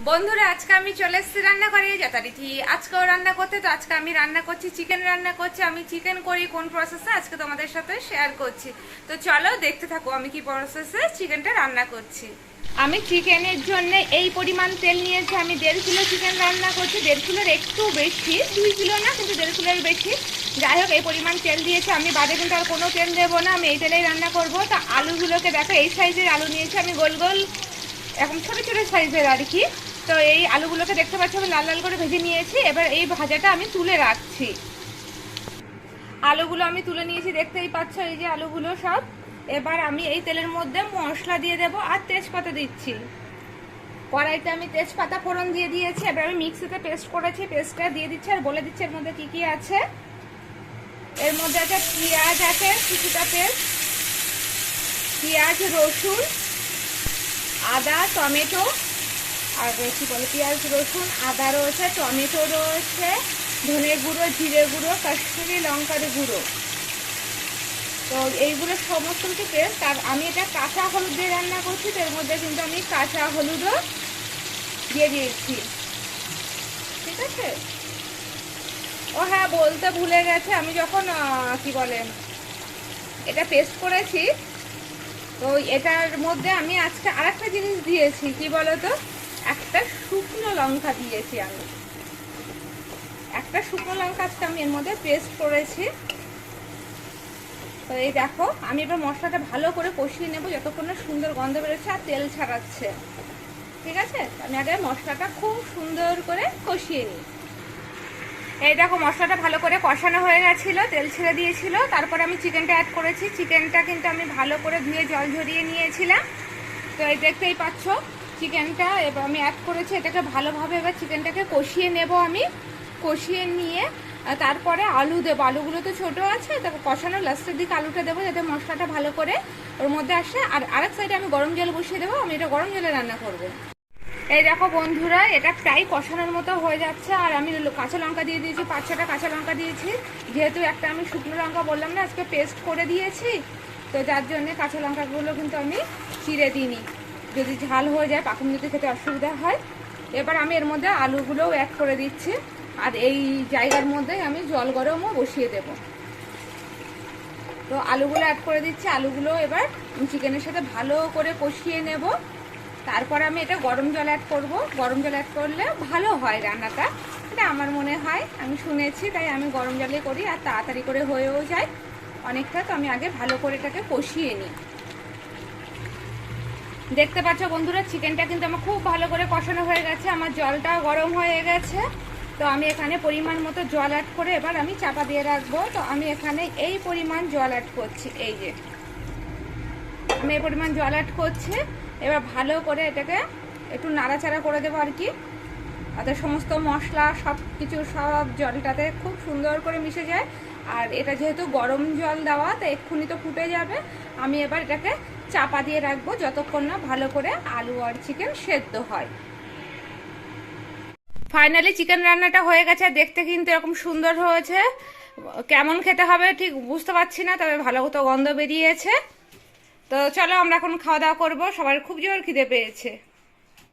বন্ধুরা আজকে আমি চলে এসেছি রান্না করে যথারীতি আজকেও রান্না করতে। তো আজকে আমি রান্না করছি চিকেন রান্না করছি। আমি চিকেন করি কোন প্রসেসে আজকে তোমাদের সাথে শেয়ার করছি। তো চলো দেখতে থাকো আমি কি প্রসেসে চিকেনটা রান্না করছি। আমি চিকেনের জন্য এই পরিমাণ তেল নিয়েছি। আমি 1.5 কিলো চিকেন রান্না করছি। 1.5 কিলোর একটু বেশি, 2 কিলো না, কিন্তু 1.5 কিলোর বেশি। যাই হোক এই পরিমাণ তেল দিয়েছি। আমি বাদে কিন্তু আর কোনো তেল দেবো না, আমি এই তেলেই রান্না করবো। তো আলুগুলোকে দেখো এই সাইজের আলু নিয়েছি আমি, গোল গোল এখন ছোট ছোট সাইজের আর কি। তো এই আলুগুলোকে দেখতে পাচ্ছ আমি লাল লাল করে ভেজে নিয়েছি। এবার এই ভাজাটা আমি তুলে রাখছি। আলুগুলো আমি তুলে নিয়েছি, দেখতেই পাচ্ছ এই যে আলুগুলো সব। এবার আমি এই তেলের মধ্যে মশলা দিয়ে দেব আর তেজপাতা দিচ্ছি। কড়াইতে আমি তেজপাতা ফোড়ন দিয়ে দিয়েছি। এবার আমি মিক্সিতে পেস্ট করেছি, পেস্টটা দিয়ে দিচ্ছি আর বলে দিচ্ছি এর মধ্যে কি কি আছে। এর মধ্যে আছে পেঁয়াজ, আছে কিছুটা পেস্ট, পেঁয়াজ, রসুন, আদা, টমেটো, আর কি বলে পেঁয়াজ, রসুন, আদা রয়েছে, টমেটো রয়েছে, ধনে গুঁড়ো, জিরে গুঁড়ো, কাশ্মীরি লঙ্কার গুঁড়ো। তো এইগুলো সমস্ত কিছু পেস্ট। আর আমি এটা কাঁচা হলুদ দিয়ে রান্না করছি, তো এর মধ্যে কিন্তু আমি কাঁচা হলুদও দিয়ে দিয়েছি। ঠিক আছে। ও হ্যাঁ, বলতে ভুলে গেছে, আমি যখন কি বলে এটা পেস্ট করেছি, তো এটার মধ্যে আমি আজকে আরেকটা জিনিস দিয়েছি, কি বলতো, একটা শুকনো লঙ্কা দিয়েছি। আমি একটা শুকনো লঙ্কা আজকে আমি এর মধ্যে পেস্ট করেছি। তো এই দেখো আমি এবার মশলাটা ভালো করে কষিয়ে নেব যতক্ষণ না সুন্দর গন্ধ বেরোচ্ছে আর তেল ছাড়াচ্ছে। ঠিক আছে, আমি আগে মশলাটা খুব সুন্দর করে কষিয়ে নিই। এই দেখো মশলাটা ভালো করে কষানো হয়ে গেছিলো, তেল ছেড়ে দিয়েছিল। তারপরে আমি চিকেনটা অ্যাড করেছি। চিকেনটা কিন্তু আমি ভালো করে ধুয়ে জল ঝরিয়ে নিয়েছিলাম। তো এই দেখতেই পাচ্ছ চিকেনটা এবার আমি অ্যাড করেছি। এটাকে ভালোভাবে এবার চিকেনটাকে কষিয়ে নেব আমি। কষিয়ে নিয়ে তারপরে আলু দেবো। আলুগুলো তো ছোটো আছে, তারপর কষানোর লাস্টের দিকে আলুটা দেবো যাতে মশলাটা ভালো করে ওর মধ্যে আসে। আর আরেক সাইডে আমি গরম জল বসিয়ে দেবো। আমি এটা গরম জলে রান্না করব। এই দেখো বন্ধুরা এটা প্রায় কষানোর মতো হয়ে যাচ্ছে। আর আমি কাঁচা লঙ্কা দিয়ে দিয়েছি, 5-6টা কাঁচা লঙ্কা দিয়েছি। যেহেতু একটা আমি শুকনো লঙ্কা বললাম না আজকে পেস্ট করে দিয়েছি, তো যার জন্যে কাঁচা লঙ্কাগুলো কিন্তু আমি চিড়ে দিইনি, যদি ঝাল হয়ে যায় পাকুন যদি খেতে অসুবিধা হয়। এবার আমি এর মধ্যে আলুগুলোও অ্যাড করে দিচ্ছি। আর এই জায়গার মধ্যে আমি জল গরমও বসিয়ে দেব। তো আলুগুলো অ্যাড করে দিচ্ছি। আলুগুলো এবার চিকেনের সাথে ভালো করে কষিয়ে নেব। তারপর আমি এটা গরম জল অ্যাড করব। গরম জল অ্যাড করলে ভালো হয় রান্নাটা, এটা আমার মনে হয়, আমি শুনেছি, তাই আমি গরম জলে করি আর তাড়াতাড়ি করে হয়েও যায় অনেকটা। তো আমি আগে ভালো করে এটাকে কষিয়ে নিই। দেখতে পাচ্ছ বন্ধুরা চিকেনটা কিন্তু আমার খুব ভালো করে কষানো হয়ে গেছে, আমার জলটা গরম হয়ে গেছে। তো আমি এখানে পরিমাণ মতো জল অ্যাড করে এবার আমি চাপা দিয়ে রাখবো। তো আমি এখানে এই পরিমাণ জল অ্যাড করছি, এই যে আমি এই পরিমাণ জল অ্যাড করছি। এবার ভালো করে এটাকে একটু নাড়াচাড়া করে দেবো আর কি, তাতে সমস্ত মশলা সব কিছু সব জলটাতে খুব সুন্দর করে মিশে যায়। আর এটা যেহেতু গরম জল দেওয়া, তো এক্ষুনি তো ফুটে যাবে। আমি এবার এটাকে চাপা দিয়ে রাখবো যতক্ষণ না ভালো করে আলু আর চিকেন সেদ্ধ হয়। ফাইনালি চিকেন রান্নাটা হয়ে গেছে, দেখতে কিন্তু এরকম সুন্দর হয়েছে। কেমন খেতে হবে ঠিক বুঝতে পারছি না, তবে ভালো তো গন্ধ বেরিয়েছে। তো চলো আমরা এখন খাওয়া দাওয়া করবো, সবার খুব জোর খিদে পেয়েছে।